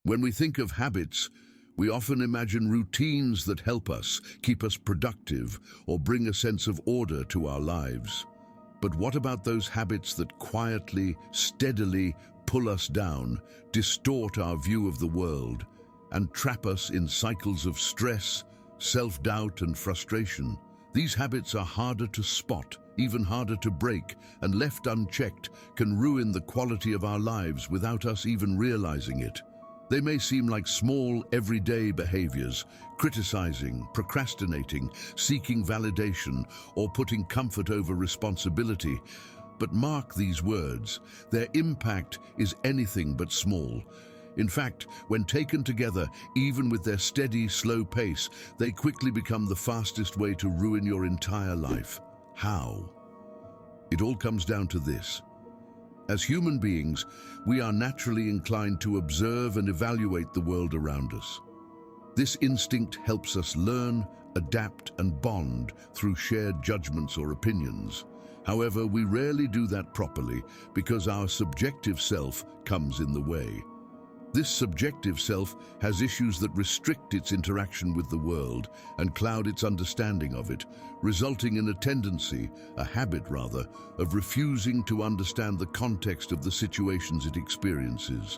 When we think of habits, we often imagine routines that help us, keep us productive, or bring a sense of order to our lives. But what about those habits that quietly, steadily pull us down, distort our view of the world, and trap us in cycles of stress, self-doubt, and frustration? These habits are harder to spot, even harder to break, and left unchecked can ruin the quality of our lives without us even realizing it. They may seem like small, everyday behaviors, criticizing, procrastinating, seeking validation, or putting comfort over responsibility. But mark these words, their impact is anything but small. In fact, when taken together, even with their steady, slow pace, they quickly become the fastest way to ruin your entire life. How? It all comes down to this. As human beings, we are naturally inclined to observe and evaluate the world around us. This instinct helps us learn, adapt, and bond through shared judgments or opinions. However, we rarely do that properly because our subjective self comes in the way. This subjective self has issues that restrict its interaction with the world and cloud its understanding of it, resulting in a tendency, a habit rather, of refusing to understand the context of the situations it experiences.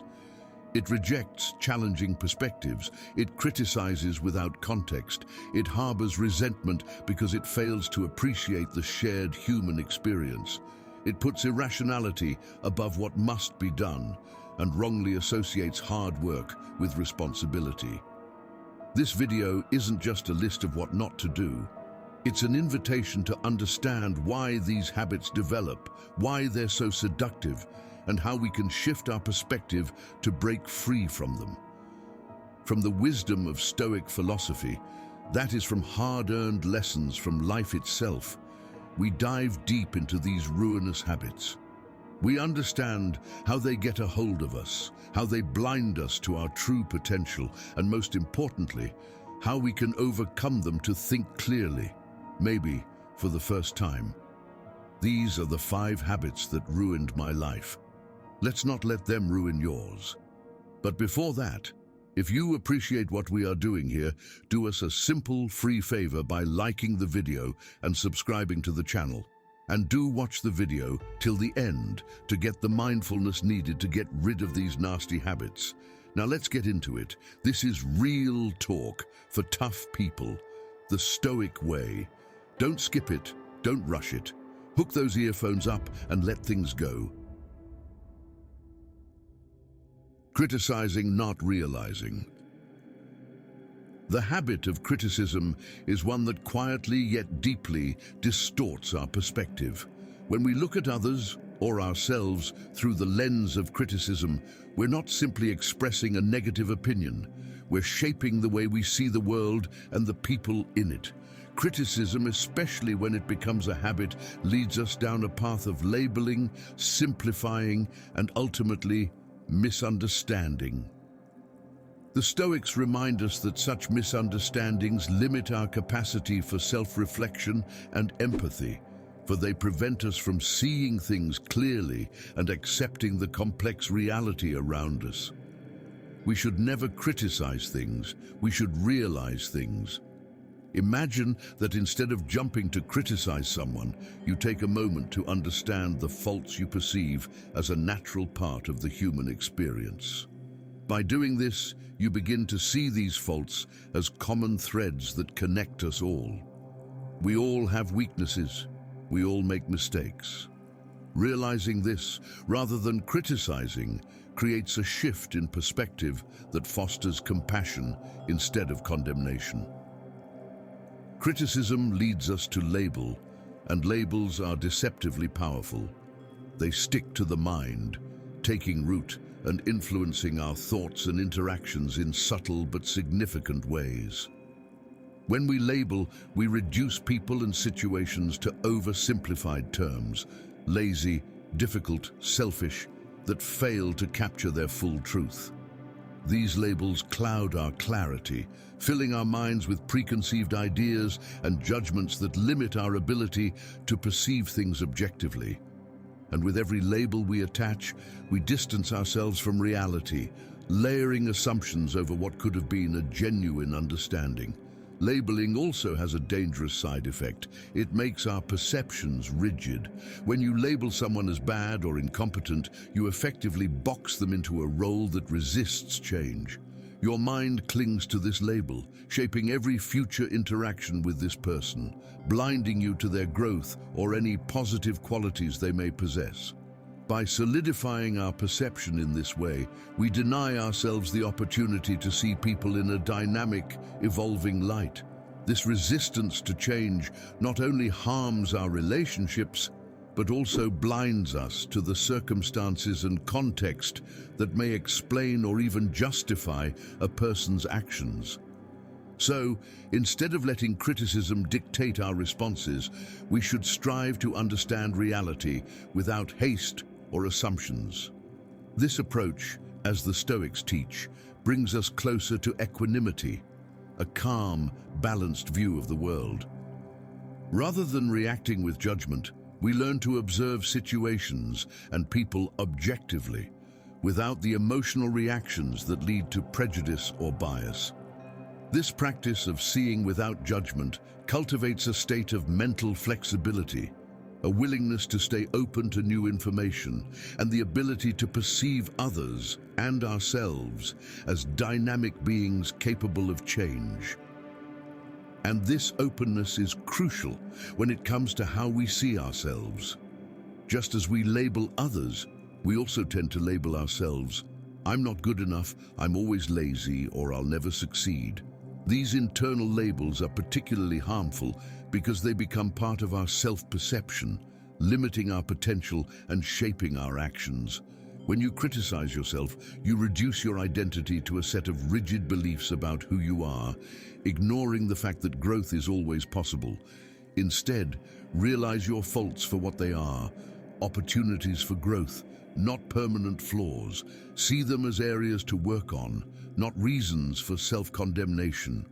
It rejects challenging perspectives, it criticizes without context, it harbors resentment because it fails to appreciate the shared human experience. It puts irrationality above what must be done, and wrongly associates hard work with responsibility. This video isn't just a list of what not to do. It's an invitation to understand why these habits develop, why they're so seductive, and how we can shift our perspective to break free from them. From the wisdom of Stoic philosophy, that is from hard-earned lessons from life itself, we dive deep into these ruinous habits. We understand how they get a hold of us, how they blind us to our true potential, and most importantly, how we can overcome them to think clearly, maybe for the first time. These are the 5 habits that ruined my life. Let's not let them ruin yours. But before that, if you appreciate what we are doing here, do us a simple, free favor by liking the video and subscribing to the channel. And do watch the video till the end to get the mindfulness needed to get rid of these nasty habits. Now let's get into it. This is real talk for tough people, the Stoic way. Don't skip it, don't rush it. Hook those earphones up and let things go. Criticizing, not realizing. The habit of criticism is one that quietly yet deeply distorts our perspective. When we look at others or ourselves through the lens of criticism, we're not simply expressing a negative opinion. We're shaping the way we see the world and the people in it. Criticism, especially when it becomes a habit, leads us down a path of labeling, simplifying, and ultimately misunderstanding. The Stoics remind us that such misunderstandings limit our capacity for self-reflection and empathy, for they prevent us from seeing things clearly and accepting the complex reality around us. We should never criticize things, we should realize things. Imagine that instead of jumping to criticize someone, you take a moment to understand the faults you perceive as a natural part of the human experience. By doing this, you begin to see these faults as common threads that connect us all. We all have weaknesses. We all make mistakes. Realizing this, rather than criticizing, creates a shift in perspective that fosters compassion instead of condemnation. Criticism leads us to label, and labels are deceptively powerful. They stick to the mind, taking root and influencing our thoughts and interactions in subtle but significant ways. When we label, we reduce people and situations to oversimplified terms, lazy, difficult, selfish, that fail to capture their full truth. These labels cloud our clarity, filling our minds with preconceived ideas and judgments that limit our ability to perceive things objectively. And with every label we attach, we distance ourselves from reality, layering assumptions over what could have been a genuine understanding. Labeling also has a dangerous side effect. It makes our perceptions rigid. When you label someone as bad or incompetent, you effectively box them into a role that resists change. Your mind clings to this label, shaping every future interaction with this person, blinding you to their growth or any positive qualities they may possess. By solidifying our perception in this way, we deny ourselves the opportunity to see people in a dynamic, evolving light. This resistance to change not only harms our relationships, but also blinds us to the circumstances and context that may explain or even justify a person's actions. So, instead of letting criticism dictate our responses, we should strive to understand reality without haste or assumptions. This approach, as the Stoics teach, brings us closer to equanimity, a calm, balanced view of the world. Rather than reacting with judgment, we learn to observe situations and people objectively, without the emotional reactions that lead to prejudice or bias. This practice of seeing without judgment cultivates a state of mental flexibility, a willingness to stay open to new information, and the ability to perceive others and ourselves as dynamic beings capable of change. And this openness is crucial when it comes to how we see ourselves. Just as we label others, we also tend to label ourselves. I'm not good enough, I'm always lazy, or I'll never succeed. These internal labels are particularly harmful because they become part of our self-perception, limiting our potential and shaping our actions. When you criticize yourself, you reduce your identity to a set of rigid beliefs about who you are, ignoring the fact that growth is always possible. Instead, realize your faults for what they are, opportunities for growth, not permanent flaws. See them as areas to work on, not reasons for self-condemnation.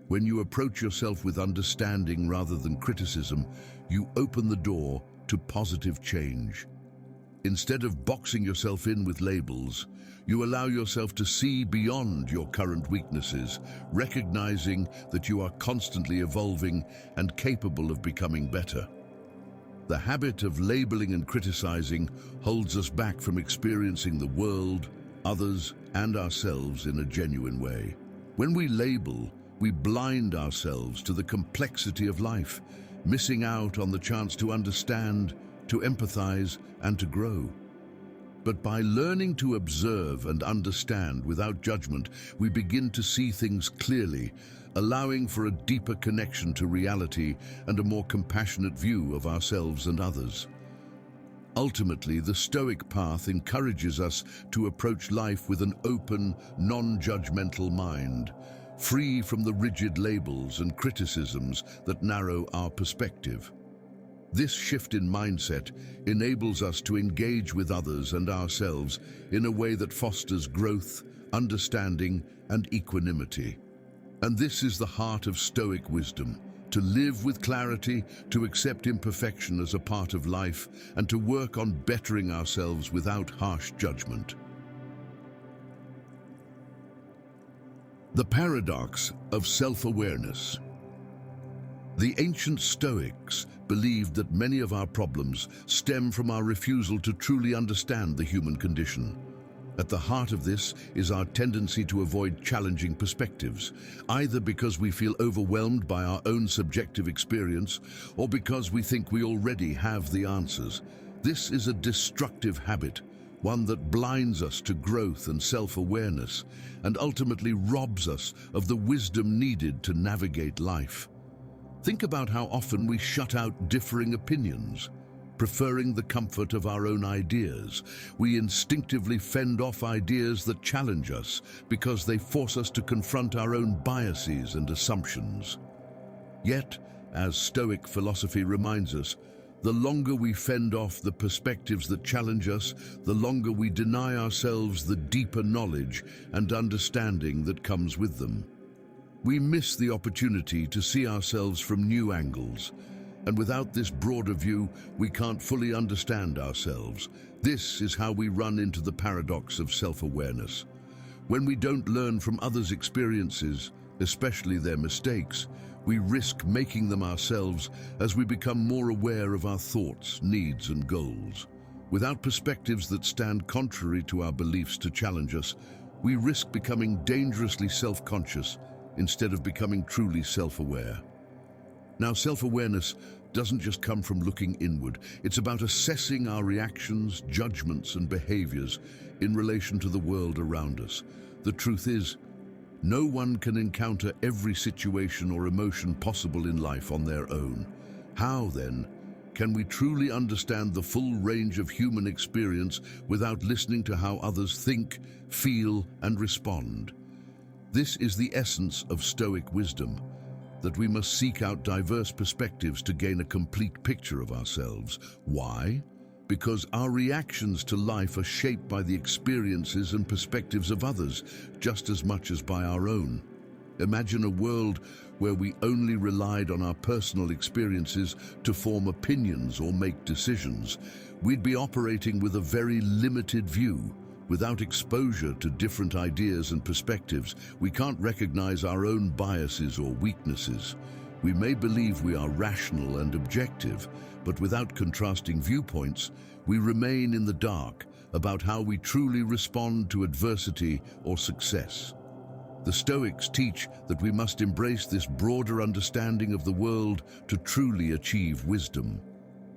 When you approach yourself with understanding rather than criticism, you open the door to positive change. Instead of boxing yourself in with labels, you allow yourself to see beyond your current weaknesses, recognizing that you are constantly evolving and capable of becoming better. The habit of labeling and criticizing holds us back from experiencing the world, others, and ourselves in a genuine way. When we label, we blind ourselves to the complexity of life, missing out on the chance to understand, to empathize, and to grow. But by learning to observe and understand without judgment, we begin to see things clearly, allowing for a deeper connection to reality and a more compassionate view of ourselves and others. Ultimately, the Stoic path encourages us to approach life with an open, non-judgmental mind, free from the rigid labels and criticisms that narrow our perspective. This shift in mindset enables us to engage with others and ourselves in a way that fosters growth, understanding, and equanimity. And this is the heart of Stoic wisdom: to live with clarity, to accept imperfection as a part of life, and to work on bettering ourselves without harsh judgment. The paradox of self-awareness. The ancient Stoics believed that many of our problems stem from our refusal to truly understand the human condition. At the heart of this is our tendency to avoid challenging perspectives, either because we feel overwhelmed by our own subjective experience or because we think we already have the answers. This is a destructive habit, one that blinds us to growth and self-awareness, and ultimately robs us of the wisdom needed to navigate life. Think about how often we shut out differing opinions. Preferring the comfort of our own ideas, we instinctively fend off ideas that challenge us because they force us to confront our own biases and assumptions. Yet, as Stoic philosophy reminds us, the longer we fend off the perspectives that challenge us, the longer we deny ourselves the deeper knowledge and understanding that comes with them. We miss the opportunity to see ourselves from new angles, and without this broader view, we can't fully understand ourselves. This is how we run into the paradox of self-awareness. When we don't learn from others' experiences, especially their mistakes, we risk making them ourselves as we become more aware of our thoughts, needs, and goals. Without perspectives that stand contrary to our beliefs to challenge us, we risk becoming dangerously self-conscious instead of becoming truly self-aware. Now, self-awareness doesn't just come from looking inward. It's about assessing our reactions, judgments, and behaviors in relation to the world around us. The truth is, no one can encounter every situation or emotion possible in life on their own. How, then, can we truly understand the full range of human experience without listening to how others think, feel, and respond? This is the essence of Stoic wisdom, that we must seek out diverse perspectives to gain a complete picture of ourselves. Why? Because our reactions to life are shaped by the experiences and perspectives of others, just as much as by our own. Imagine a world where we only relied on our personal experiences to form opinions or make decisions. We'd be operating with a very limited view. Without exposure to different ideas and perspectives, we can't recognize our own biases or weaknesses. We may believe we are rational and objective, but without contrasting viewpoints, we remain in the dark about how we truly respond to adversity or success. The Stoics teach that we must embrace this broader understanding of the world to truly achieve wisdom.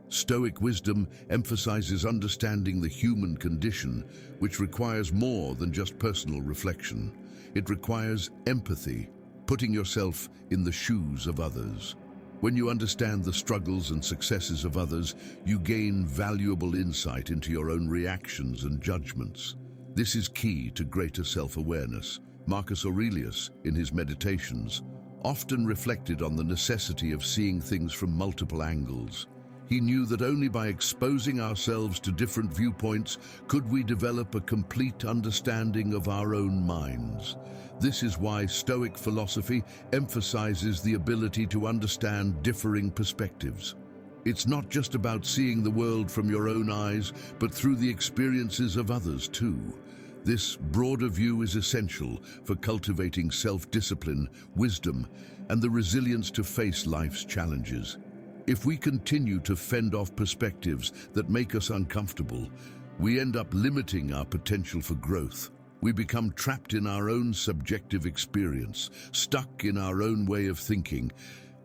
Stoic wisdom emphasizes understanding the human condition, which requires more than just personal reflection. It requires empathy, putting yourself in the shoes of others. When you understand the struggles and successes of others, you gain valuable insight into your own reactions and judgments. This is key to greater self-awareness. Marcus Aurelius, in his Meditations, often reflected on the necessity of seeing things from multiple angles. He knew that only by exposing ourselves to different viewpoints could we develop a complete understanding of our own minds. This is why Stoic philosophy emphasizes the ability to understand differing perspectives. It's not just about seeing the world from your own eyes, but through the experiences of others too. This broader view is essential for cultivating self-discipline, wisdom, and the resilience to face life's challenges. If we continue to fend off perspectives that make us uncomfortable, we end up limiting our potential for growth. We become trapped in our own subjective experience, stuck in our own way of thinking,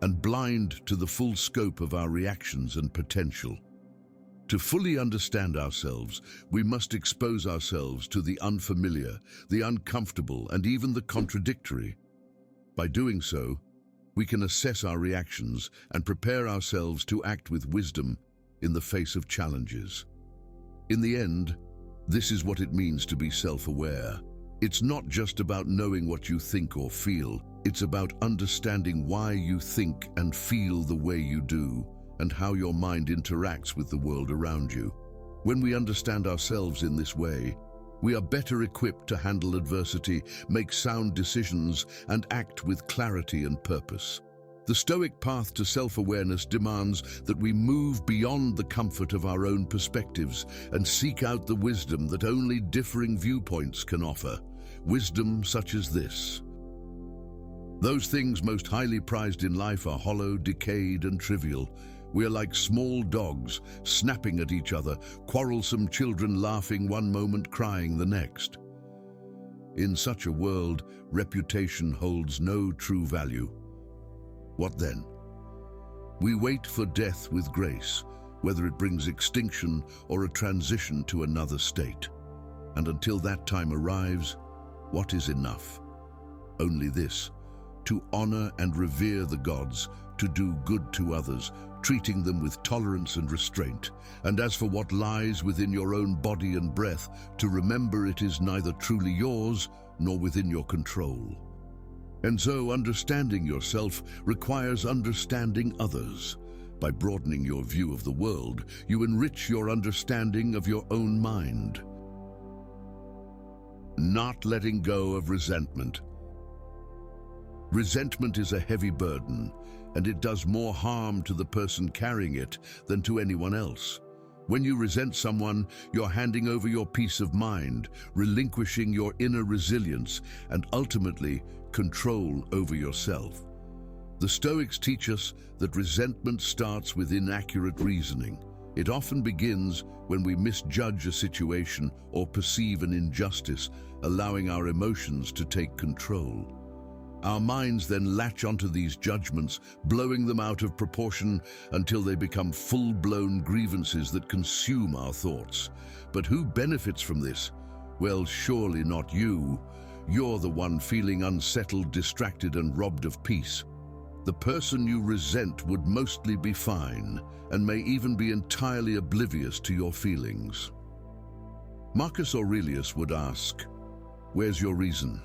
and blind to the full scope of our reactions and potential. To fully understand ourselves, we must expose ourselves to the unfamiliar, the uncomfortable, and even the contradictory. By doing so, we can assess our reactions and prepare ourselves to act with wisdom in the face of challenges. In the end, this is what it means to be self-aware. It's not just about knowing what you think or feel. It's about understanding why you think and feel the way you do, and how your mind interacts with the world around you. When we understand ourselves in this way, we are better equipped to handle adversity, make sound decisions, and act with clarity and purpose. The Stoic path to self-awareness demands that we move beyond the comfort of our own perspectives and seek out the wisdom that only differing viewpoints can offer. Wisdom such as this: those things most highly prized in life are hollow, decayed, and trivial. We are like small dogs, snapping at each other, quarrelsome children laughing one moment, crying the next. In such a world, reputation holds no true value. What then? We wait for death with grace, whether it brings extinction or a transition to another state. And until that time arrives, what is enough? Only this: to honor and revere the gods, to do good to others, treating them with tolerance and restraint. And as for what lies within your own body and breath, to remember it is neither truly yours nor within your control. And so understanding yourself requires understanding others. By broadening your view of the world, you enrich your understanding of your own mind. Not letting go of resentment. Resentment is a heavy burden, and it does more harm to the person carrying it than to anyone else. When you resent someone, you're handing over your peace of mind, relinquishing your inner resilience, and ultimately control over yourself. The Stoics teach us that resentment starts with inaccurate reasoning. It often begins when we misjudge a situation or perceive an injustice, allowing our emotions to take control. Our minds then latch onto these judgments, blowing them out of proportion until they become full-blown grievances that consume our thoughts. But who benefits from this? Well, surely not you. You're the one feeling unsettled, distracted, and robbed of peace. The person you resent would mostly be fine, and may even be entirely oblivious to your feelings. Marcus Aurelius would ask, "Where's your reason?"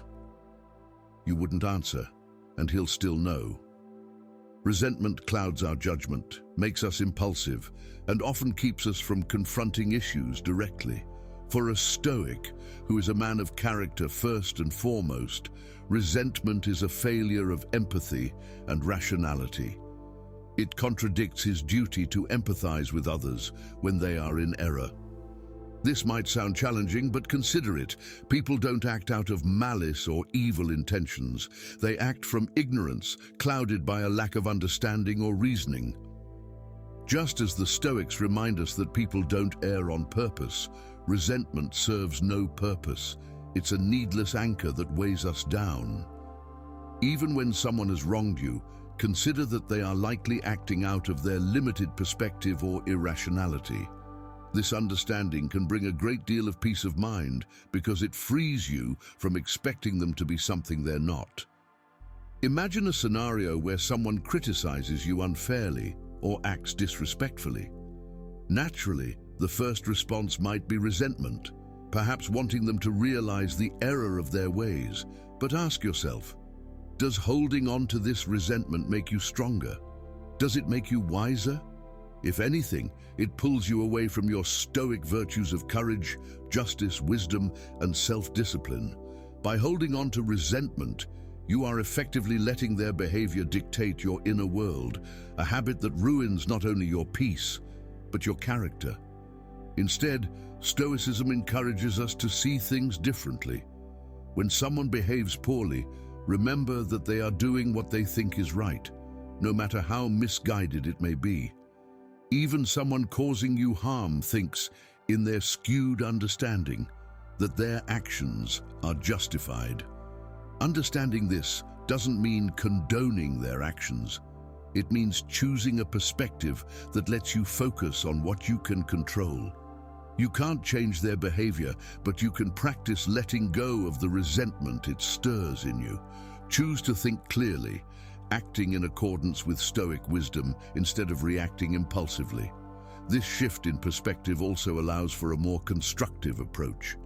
You wouldn't answer, and he'll still know. Resentment clouds our judgment, makes us impulsive, and often keeps us from confronting issues directly. For a Stoic, who is a man of character first and foremost, resentment is a failure of empathy and rationality. It contradicts his duty to empathize with others when they are in error. This might sound challenging, but consider it. People don't act out of malice or evil intentions. They act from ignorance, clouded by a lack of understanding or reasoning. Just as the Stoics remind us that people don't err on purpose, resentment serves no purpose. It's a needless anchor that weighs us down. Even when someone has wronged you, consider that they are likely acting out of their limited perspective or irrationality. This understanding can bring a great deal of peace of mind because it frees you from expecting them to be something they're not. Imagine a scenario where someone criticizes you unfairly or acts disrespectfully. Naturally, the first response might be resentment, perhaps wanting them to realize the error of their ways. But ask yourself, does holding on to this resentment make you stronger? Does it make you wiser? If anything, it pulls you away from your Stoic virtues of courage, justice, wisdom, and self-discipline. By holding on to resentment, you are effectively letting their behavior dictate your inner world, a habit that ruins not only your peace, but your character. Instead, Stoicism encourages us to see things differently. When someone behaves poorly, remember that they are doing what they think is right, no matter how misguided it may be. Even someone causing you harm thinks, in their skewed understanding, that their actions are justified. Understanding this doesn't mean condoning their actions. It means choosing a perspective that lets you focus on what you can control. You can't change their behavior, but you can practice letting go of the resentment it stirs in you. Choose to think clearly, acting in accordance with Stoic wisdom instead of reacting impulsively. This shift in perspective also allows for a more constructive approach.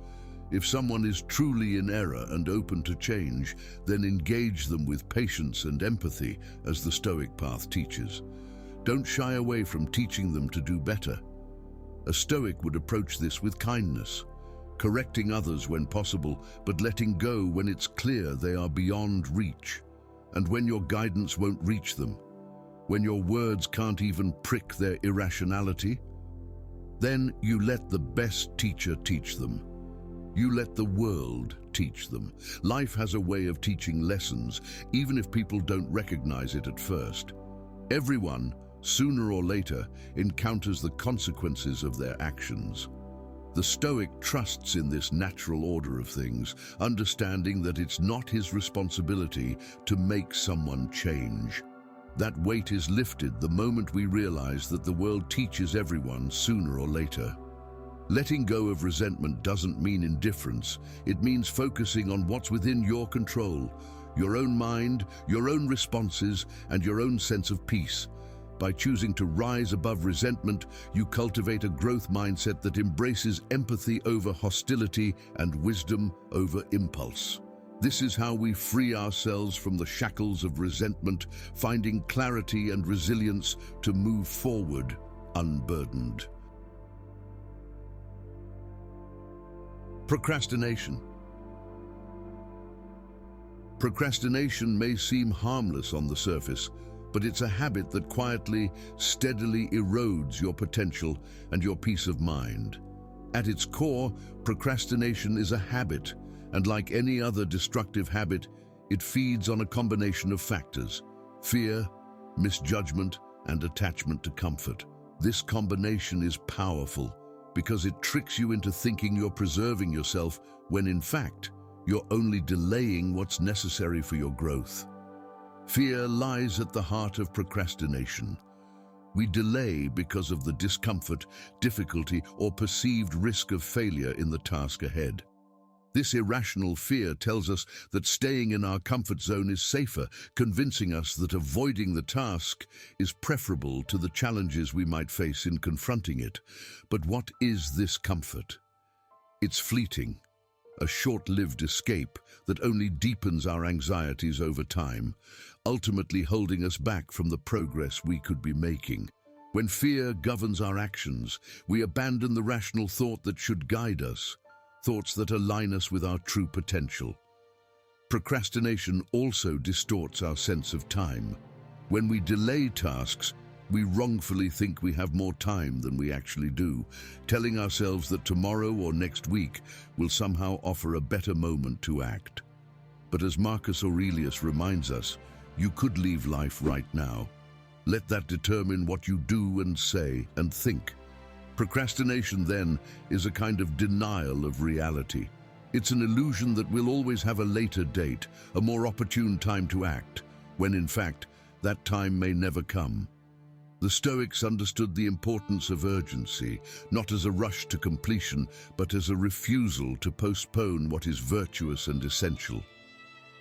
If someone is truly in error and open to change, then engage them with patience and empathy, as the Stoic path teaches. Don't shy away from teaching them to do better. A Stoic would approach this with kindness, correcting others when possible, but letting go when it's clear they are beyond reach. And when your guidance won't reach them, when your words can't even prick their irrationality, then you let the best teacher teach them. You let the world teach them. Life has a way of teaching lessons, even if people don't recognize it at first. Everyone, sooner or later, encounters the consequences of their actions. The Stoic trusts in this natural order of things, understanding that it's not his responsibility to make someone change. That weight is lifted the moment we realize that the world teaches everyone sooner or later. Letting go of resentment doesn't mean indifference. It means focusing on what's within your control, your own mind, your own responses, and your own sense of peace. By choosing to rise above resentment, you cultivate a growth mindset that embraces empathy over hostility and wisdom over impulse. This is how we free ourselves from the shackles of resentment, finding clarity and resilience to move forward unburdened. Procrastination. Procrastination may seem harmless on the surface, but it's a habit that quietly, steadily erodes your potential and your peace of mind. At its core, procrastination is a habit, and like any other destructive habit, it feeds on a combination of factors: fear, misjudgment, and attachment to comfort. This combination is powerful because it tricks you into thinking you're preserving yourself when in fact, you're only delaying what's necessary for your growth. Fear lies at the heart of procrastination. We delay because of the discomfort, difficulty, or perceived risk of failure in the task ahead. This irrational fear tells us that staying in our comfort zone is safer, convincing us that avoiding the task is preferable to the challenges we might face in confronting it. But what is this comfort? It's fleeting, a short-lived escape that only deepens our anxieties over time, ultimately holding us back from the progress we could be making. When fear governs our actions, we abandon the rational thought that should guide us, thoughts that align us with our true potential. Procrastination also distorts our sense of time. When we delay tasks, we wrongfully think we have more time than we actually do, telling ourselves that tomorrow or next week will somehow offer a better moment to act. But as Marcus Aurelius reminds us, you could leave life right now. Let that determine what you do and say and think. Procrastination, then, is a kind of denial of reality. It's an illusion that we'll always have a later date, a more opportune time to act, when in fact, that time may never come. The Stoics understood the importance of urgency, not as a rush to completion, but as a refusal to postpone what is virtuous and essential.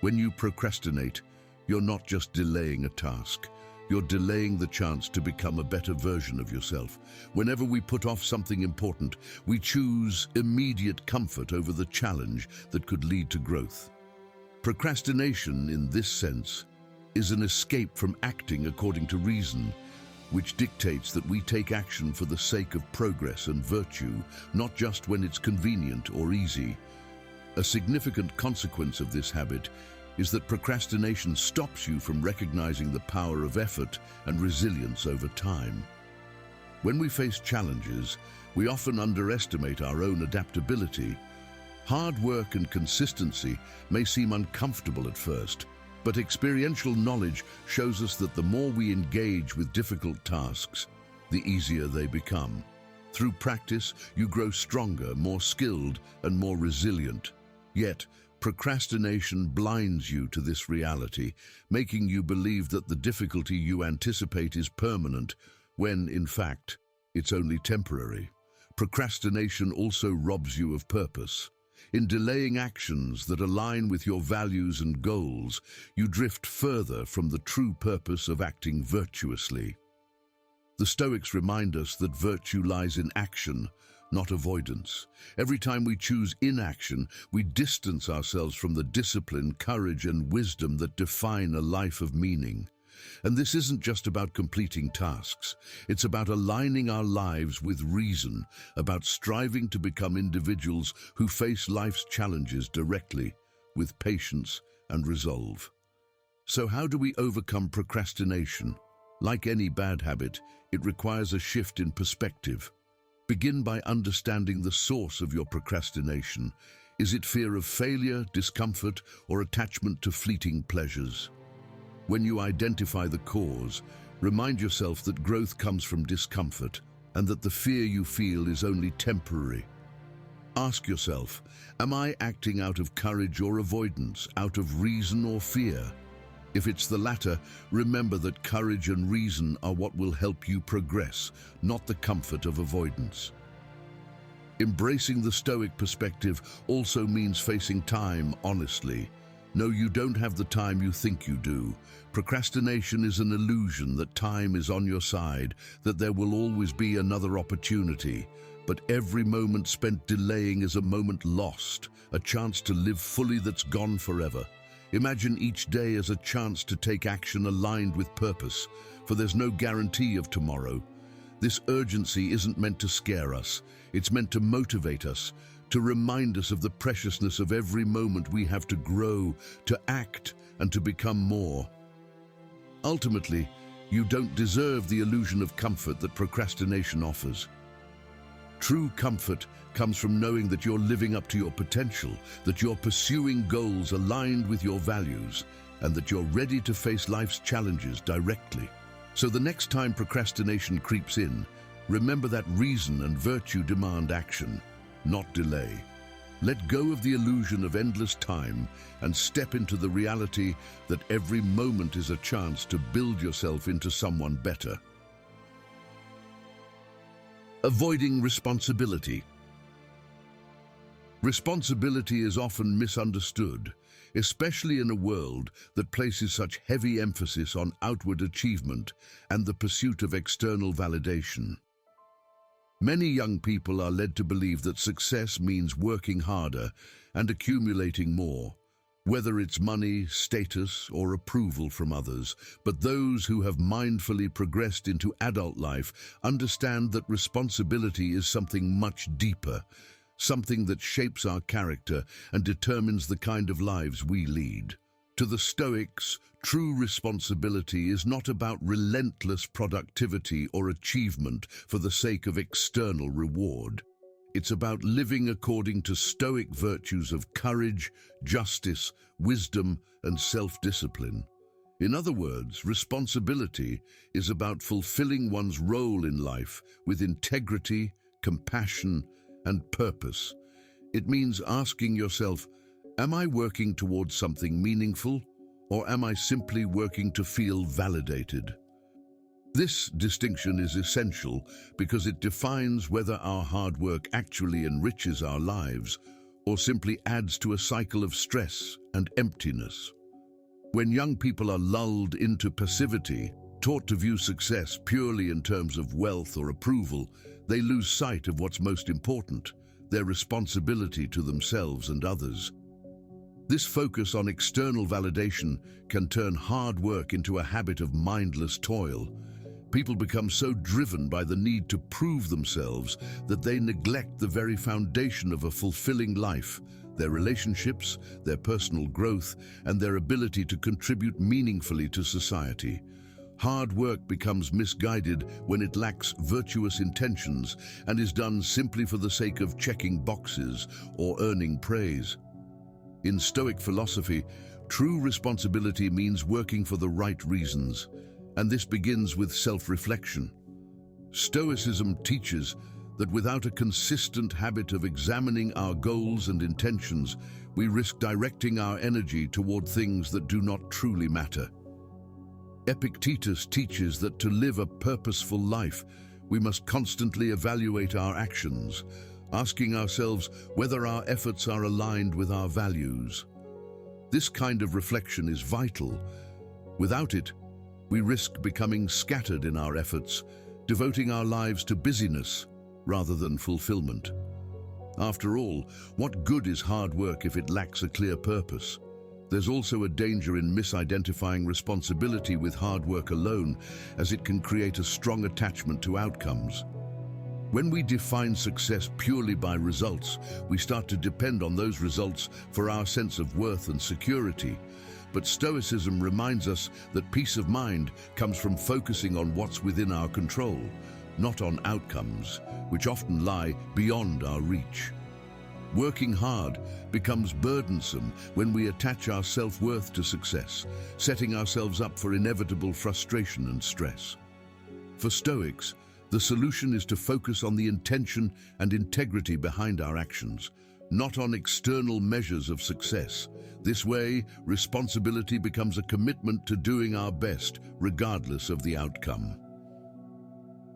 When you procrastinate, you're not just delaying a task. You're delaying the chance to become a better version of yourself. Whenever we put off something important, we choose immediate comfort over the challenge that could lead to growth. Procrastination, in this sense, is an escape from acting according to reason, which dictates that we take action for the sake of progress and virtue, not just when it's convenient or easy. A significant consequence of this habit is that procrastination stops you from recognizing the power of effort and resilience over time. When we face challenges, we often underestimate our own adaptability. Hard work and consistency may seem uncomfortable at first, but experiential knowledge shows us that the more we engage with difficult tasks, the easier they become. Through practice, you grow stronger, more skilled, and more resilient. Yet, procrastination blinds you to this reality, making you believe that the difficulty you anticipate is permanent, when, in fact, it's only temporary. Procrastination also robs you of purpose. In delaying actions that align with your values and goals, you drift further from the true purpose of acting virtuously. The Stoics remind us that virtue lies in action, not avoidance. Every time we choose inaction, we distance ourselves from the discipline, courage, and wisdom that define a life of meaning. And this isn't just about completing tasks. It's about aligning our lives with reason, about striving to become individuals who face life's challenges directly, with patience and resolve. So how do we overcome procrastination? Like any bad habit, it requires a shift in perspective. Begin by understanding the source of your procrastination. Is it fear of failure, discomfort, or attachment to fleeting pleasures? When you identify the cause, remind yourself that growth comes from discomfort and that the fear you feel is only temporary. Ask yourself, am I acting out of courage or avoidance, out of reason or fear? If it's the latter, remember that courage and reason are what will help you progress, not the comfort of avoidance. Embracing the Stoic perspective also means facing time honestly. No, you don't have the time you think you do. Procrastination is an illusion that time is on your side, that there will always be another opportunity. But every moment spent delaying is a moment lost, a chance to live fully that's gone forever. Imagine each day as a chance to take action aligned with purpose, for there's no guarantee of tomorrow. This urgency isn't meant to scare us. It's meant to motivate us, to remind us of the preciousness of every moment we have to grow, to act, and to become more. Ultimately, You don't deserve the illusion of comfort that procrastination offers. True comfort comes from knowing that you're living up to your potential, that you're pursuing goals aligned with your values, and that you're ready to face life's challenges directly. So the next time procrastination creeps in, remember that reason and virtue demand action, not delay. Let go of the illusion of endless time and step into the reality that every moment is a chance to build yourself into someone better. Avoiding responsibility. Responsibility is often misunderstood, especially in a world that places such heavy emphasis on outward achievement and the pursuit of external validation. Many young people are led to believe that success means working harder and accumulating more, whether it's money, status, or approval from others. But those who have mindfully progressed into adult life understand that responsibility is something much deeper, something that shapes our character and determines the kind of lives we lead. To the Stoics, true responsibility is not about relentless productivity or achievement for the sake of external reward. It's about living according to Stoic virtues of courage, justice, wisdom, and self-discipline. In other words, responsibility is about fulfilling one's role in life with integrity, compassion, and purpose. It means asking yourself, am I working towards something meaningful, or am I simply working to feel validated? This distinction is essential because it defines whether our hard work actually enriches our lives or simply adds to a cycle of stress and emptiness. When young people are lulled into passivity, taught to view success purely in terms of wealth or approval, they lose sight of what's most important, their responsibility to themselves and others. This focus on external validation can turn hard work into a habit of mindless toil. People become so driven by the need to prove themselves that they neglect the very foundation of a fulfilling life, their relationships, their personal growth, and their ability to contribute meaningfully to society. Hard work becomes misguided when it lacks virtuous intentions and is done simply for the sake of checking boxes or earning praise. In Stoic philosophy, true responsibility means working for the right reasons, and this begins with self-reflection. Stoicism teaches that without a consistent habit of examining our goals and intentions, we risk directing our energy toward things that do not truly matter. Epictetus teaches that to live a purposeful life, we must constantly evaluate our actions, asking ourselves whether our efforts are aligned with our values. This kind of reflection is vital. Without it, we risk becoming scattered in our efforts, devoting our lives to busyness rather than fulfillment. After all, what good is hard work if it lacks a clear purpose? There's also a danger in misidentifying responsibility with hard work alone, as it can create a strong attachment to outcomes. When we define success purely by results, we start to depend on those results for our sense of worth and security. But Stoicism reminds us that peace of mind comes from focusing on what's within our control, not on outcomes, which often lie beyond our reach. Working hard becomes burdensome when we attach our self-worth to success, setting ourselves up for inevitable frustration and stress. For Stoics, the solution is to focus on the intention and integrity behind our actions, not on external measures of success. This way, responsibility becomes a commitment to doing our best, regardless of the outcome.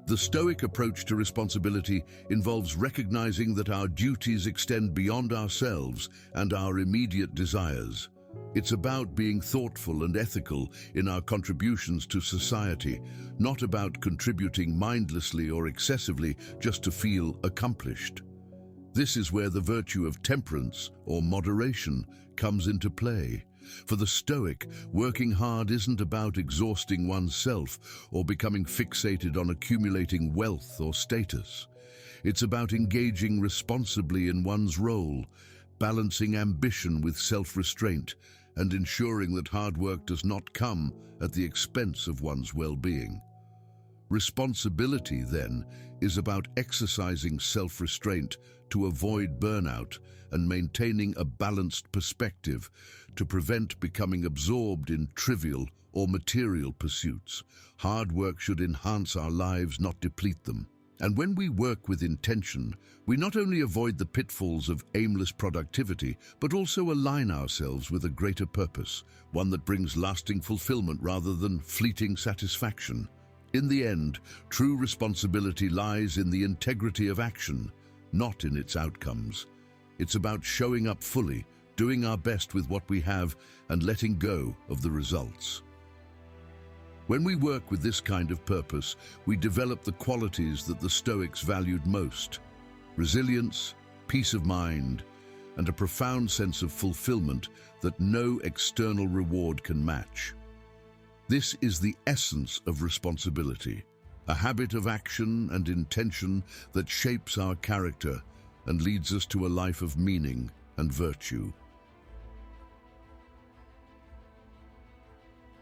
The Stoic approach to responsibility involves recognizing that our duties extend beyond ourselves and our immediate desires. It's about being thoughtful and ethical in our contributions to society, not about contributing mindlessly or excessively just to feel accomplished. This is where the virtue of temperance or moderation comes into play. For the Stoic, working hard isn't about exhausting oneself or becoming fixated on accumulating wealth or status. It's about engaging responsibly in one's role, balancing ambition with self-restraint, and ensuring that hard work does not come at the expense of one's well-being. Responsibility, then, is about exercising self-restraint to avoid burnout and maintaining a balanced perspective to prevent becoming absorbed in trivial or material pursuits. Hard work should enhance our lives, not deplete them. And when we work with intention, we not only avoid the pitfalls of aimless productivity, but also align ourselves with a greater purpose, one that brings lasting fulfillment rather than fleeting satisfaction. In the end, true responsibility lies in the integrity of action, not in its outcomes. It's about showing up fully, doing our best with what we have, and letting go of the results. When we work with this kind of purpose, we develop the qualities that the Stoics valued most: resilience, peace of mind, and a profound sense of fulfillment that no external reward can match. This is the essence of responsibility, a habit of action and intention that shapes our character and leads us to a life of meaning and virtue.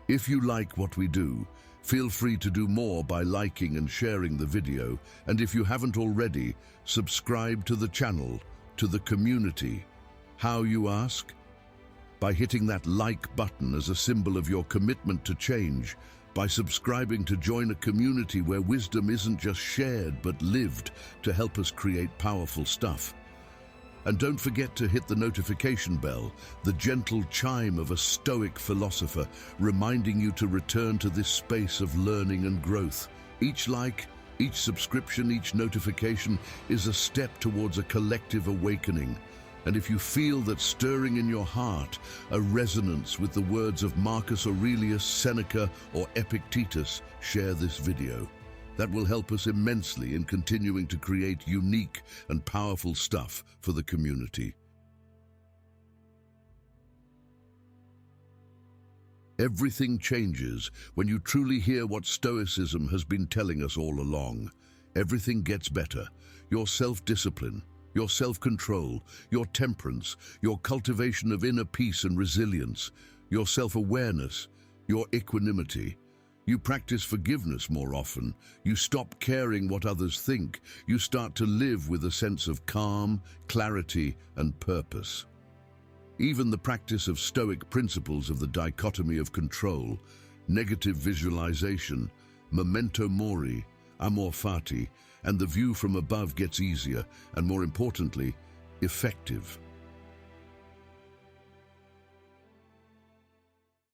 If you like what we do, feel free to do more by liking and sharing the video, and if you haven't already, subscribe to the channel, to the community. How, you ask? By hitting that like button as a symbol of your commitment to change, by subscribing to join a community where wisdom isn't just shared but lived to help us create powerful stuff. And don't forget to hit the notification bell, the gentle chime of a Stoic philosopher, reminding you to return to this space of learning and growth. Each like, each subscription, each notification is a step towards a collective awakening. And if you feel that stirring in your heart, a resonance with the words of Marcus Aurelius, Seneca, or Epictetus, share this video. That will help us immensely in continuing to create unique and powerful stuff for the community. Everything changes when you truly hear what Stoicism has been telling us all along. Everything gets better. Your self-discipline, your self-control, your temperance, your cultivation of inner peace and resilience, your self-awareness, your equanimity. You practice forgiveness more often. You stop caring what others think. You start to live with a sense of calm, clarity, and purpose. Even the practice of Stoic principles of the dichotomy of control, negative visualization, memento mori, amor fati, and the view from above gets easier and, more importantly, effective.